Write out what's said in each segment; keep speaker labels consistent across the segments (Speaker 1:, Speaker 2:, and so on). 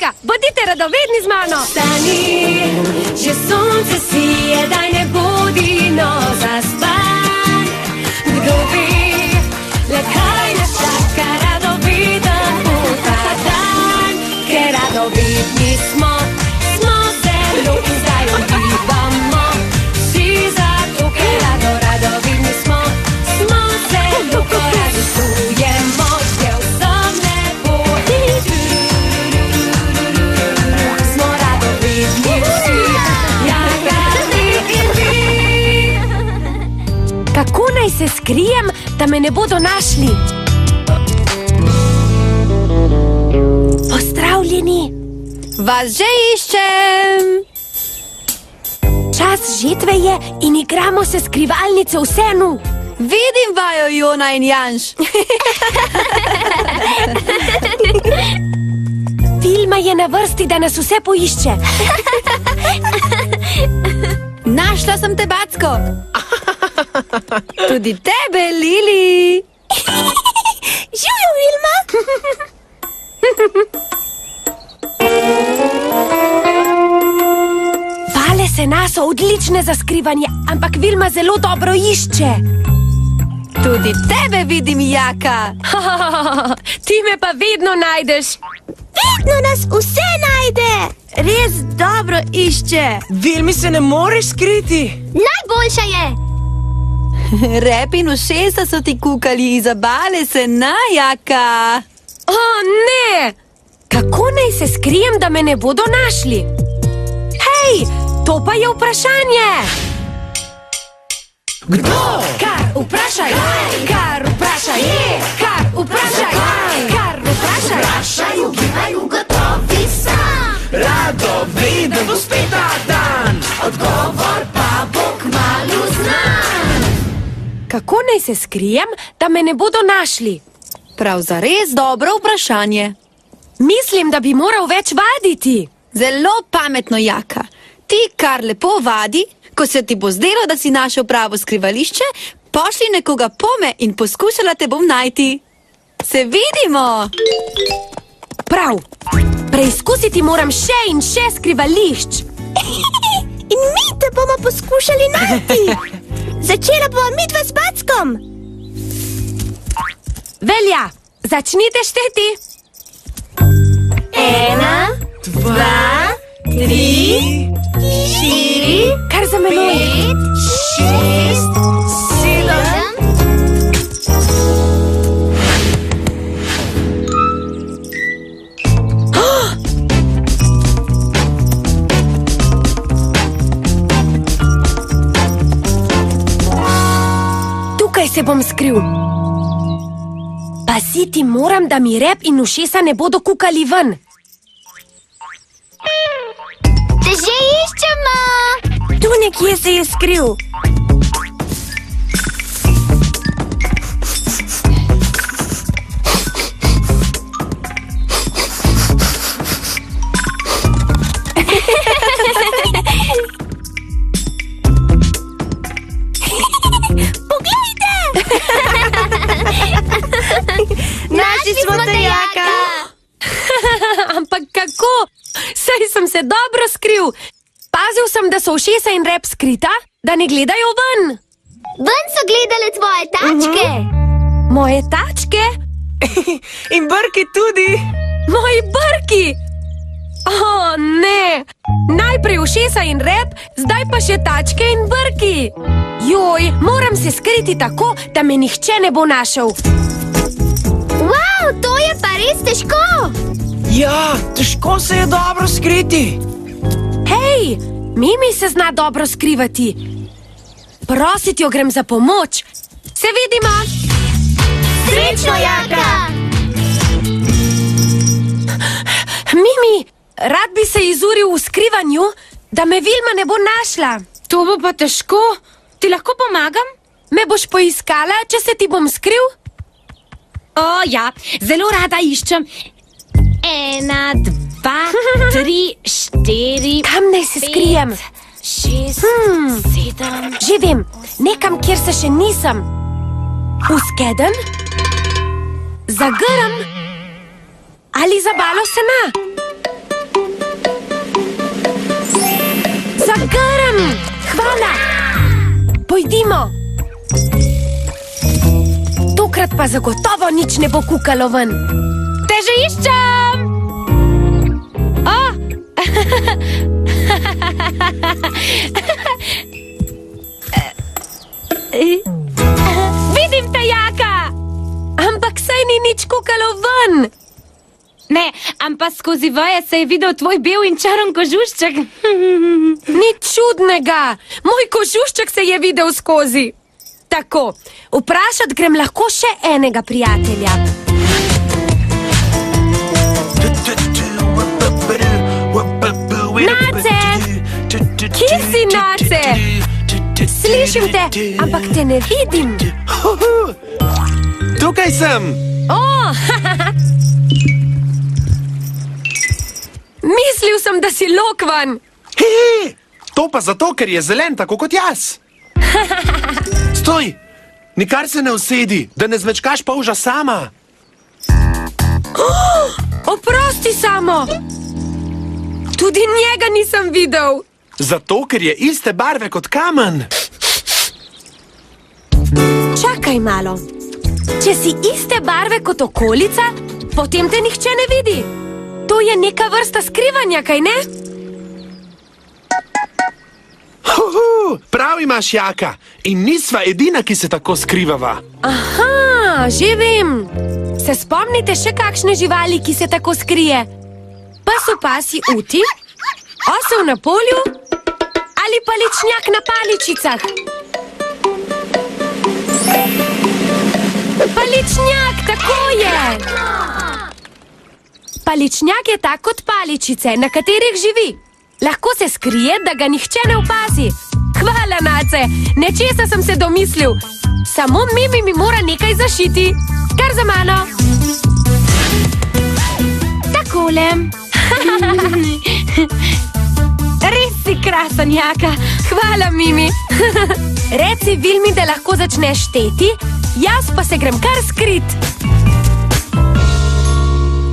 Speaker 1: Jaka, bodite radovedni z mano.
Speaker 2: Stani, že sonce sije, daj ne bodi, no zaspan. Kdo ve, le kaj nas čaka, radoviden bo ta dan. Ker radovedni smo zelo in zdaj ugibamo. Vsi zato, ker radovedni smo zelo, ko razisujemo, že vsem lepo. Smo radovedni vsi, Jaka, ti in vi.
Speaker 1: Kako naj se skrijem, da me ne bodo našli? Pozdravljeni.
Speaker 3: Vas že iščem!
Speaker 1: Čas žetve je in igramo se skrivalnice v senu.
Speaker 3: Vidim vaju, Jona in Janš.
Speaker 1: Vilma je na vrsti, da nas vse poišče.
Speaker 3: Našla sem te, Backo. Tudi tebe, Lili.
Speaker 1: Živjo, Vilma! Vale se nas odlične za skrivanje, ampak Vilma zelo dobro išče.
Speaker 3: Tudi tebe vidim, Jaka.
Speaker 1: Ti me pa vedno najdeš.
Speaker 4: Vedno nas vse najde.
Speaker 3: Res dobro išče.
Speaker 5: Vilmi se ne moreš skriti.
Speaker 4: Najboljša je.
Speaker 3: Rep in ušesa so ti kukali, zabale se na, Jaka.
Speaker 1: O, ne! Kako naj se skrijem, da me ne bodo našli? Hej, to pa je vprašanje.
Speaker 5: Kdo?
Speaker 1: Kar vprašaj, kar vprašaj, kar vprašaj, kar vprašaj.
Speaker 4: Vprašaj, ugibaj, ugotovi sam.
Speaker 5: Radoveden bo spet ta dan.
Speaker 4: Odgovor pa bo kmalu znan.
Speaker 1: Kako naj se skrijem, da me ne bodo našli?
Speaker 3: Prav zares dobro vprašanje.
Speaker 1: Mislim, da bi moral več vaditi.
Speaker 3: Zelo pametno, Jaka. Ti kar lepo vadi, ko se ti bo zdelo, da si našel pravo skrivališče, pošli nekoga pome in poskušala te bom najti. Se vidimo!
Speaker 1: Prav, preizkusiti moram še in še skrivališč.
Speaker 4: In mi te bomo poskušali najti. Začela bomo midva s Backom.
Speaker 1: Velja, začnite šteti.
Speaker 4: 1, 2, 3, 4,
Speaker 1: Kar za menoj.
Speaker 4: 5, 6, 7.
Speaker 1: Tukaj se bom skril. Paziti moram, da mi rep in ušesa ne bodo kukali ven.
Speaker 4: Te že iščemo.
Speaker 1: Tu nekje se je skril.
Speaker 4: Poglejte. Našli smo te, Jaka.
Speaker 1: Ampak kako? Saj sem se dobro skril. Pazil sem, da so ušesa in rep skrita, da ne gledajo ven.
Speaker 4: Ven so gledale tvoje tačke.
Speaker 1: Moje tačke?
Speaker 5: In brki tudi.
Speaker 1: Moji brki! O, ne! Najprej ušesa in rep, zdaj pa še tačke in brki. Joj, moram se skriti tako, da me nihče ne bo našel.
Speaker 4: Wow, to je pa res težko.
Speaker 5: Ja, težko se je dobro skriti.
Speaker 1: Hej, Mimi se zna dobro skrivati. Prositi jo grem za pomoč. Se vidimo!
Speaker 4: Srečno, Jaka.
Speaker 1: Mimi, rad bi se izuril v skrivanju, da me Vilma ne bo našla.
Speaker 6: To bo pa težko. Ti lahko pomagam?
Speaker 1: Me boš poiskala, če se ti bom skril?
Speaker 6: O, ja, zelo rada iščem. 1, 2, 3, 4,
Speaker 1: Kam naj se skrijem?
Speaker 6: 6, 7.
Speaker 1: Že vem, nekam, kjer se še nisem. V skedenj? Za grm? Ali za balo sena? grm! Hvala! Pojdimo! Tokrat pa zagotovo nič ne bo kukalo ven.
Speaker 6: Te že iščem! O! Vidim te, Jaka!
Speaker 1: Ampak saj ni nič kukalo ven.
Speaker 6: Ne, ampak skozi veje se je videl tvoj bel in črn kožušček.
Speaker 1: Nič čudnega. Moj kožušček se je videl skozi. Tako, vprašat grem lahko še enega prijatelja. Nace! Kje si, Nace? Slišim te, ampak te ne vidim.
Speaker 5: Tukaj sem!
Speaker 1: O! Mislil sem, da si lokvan.
Speaker 5: Hehe! To pa zato, ker je zelen, tako kot jaz. Stoj! Nikar se ne usedi, da ne zmečkaš polža sama.
Speaker 1: Oprosti, Samo. Tudi njega nisem videl.
Speaker 5: Zato, ker je iste barve kot kamen.
Speaker 1: Čakaj malo. Če si iste barve kot okolica, potem te nihče ne vidi. To je neka vrsta skrivanja, kaj ne?
Speaker 5: Prav imaš, Jaka. In nisva edina, ki se tako skrivava.
Speaker 1: Aha, že vem. Se spomnite še kakšne živali, ki se tako skrije? Pas v pasji uti, osel na polju ali paličnjak na paličicah? Paličnjak, tako je! Paličnjak je tak kot paličice, na katerih živi. Lahko se skrije, da ga nihče ne opazi. Hvala, Nace, nečesa sem se domislil. Samo Mimi mi mora nekaj zašiti. Kar za mano.
Speaker 6: Takole. Res si krasen, Jaka.
Speaker 1: Hvala, Mimi. Reci Vilmi, da lahko začneš šteti, jaz pa se grem kar skrit.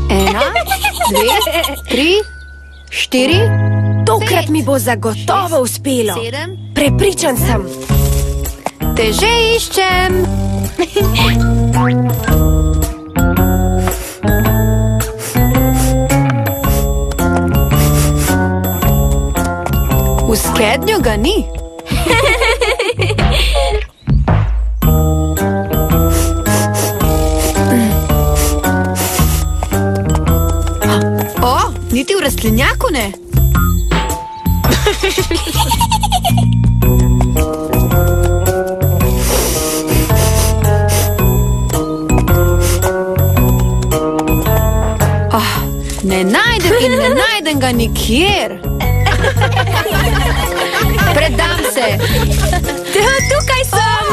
Speaker 3: 1, 2, 3, 4,
Speaker 1: Tokrat mi bo zagotovo uspelo.
Speaker 3: 7.
Speaker 1: Prepričan sem.
Speaker 3: Te že iščem. V skednju ga ni. O, niti v rastlinjaku ne. Ne najdem in ne najdem ga nikjer. Predam se.
Speaker 1: Tukaj sem.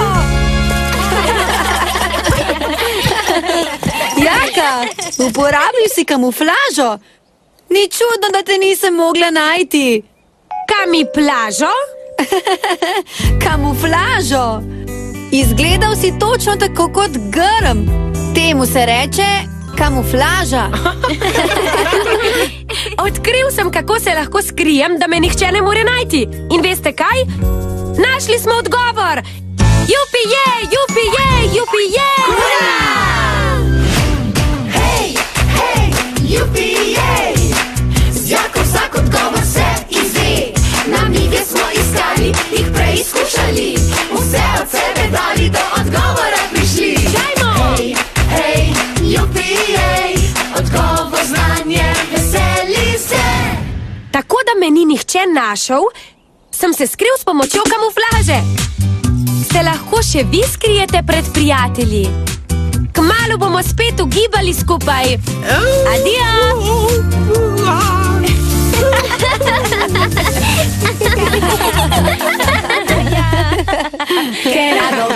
Speaker 3: Jaka, uporabil si kamuflažo. Ni čudno, da te nisem mogla najti.
Speaker 1: Kamuflažo?
Speaker 3: Kamuflažo. Izgledal si točno tako kot grm. Temu se reče kamuflaža.
Speaker 1: Odkril sem, kako se lahko skrijem, da me nihče ne more najti. In veste kaj? Našli smo odgovor. Jupi-je, jupi-je, jupi-je!
Speaker 2: Hej, hej, jupi-jej! Z Jako vsak odgovor se izve. Namige smo iskali, jih preizkušali. Vse od sebe dali, do odgovora prišli.
Speaker 1: Dajmo!
Speaker 2: Hej, hej, jupi-jej! Odgovor znanje, veseli se.
Speaker 1: Tako da me ni nihče našel, sem se skril s pomočjo kamuflaže. Se lahko še vi skrijete pred prijatelji. Kmalu bomo spet ugibali skupaj. Adijo!
Speaker 2: Che rado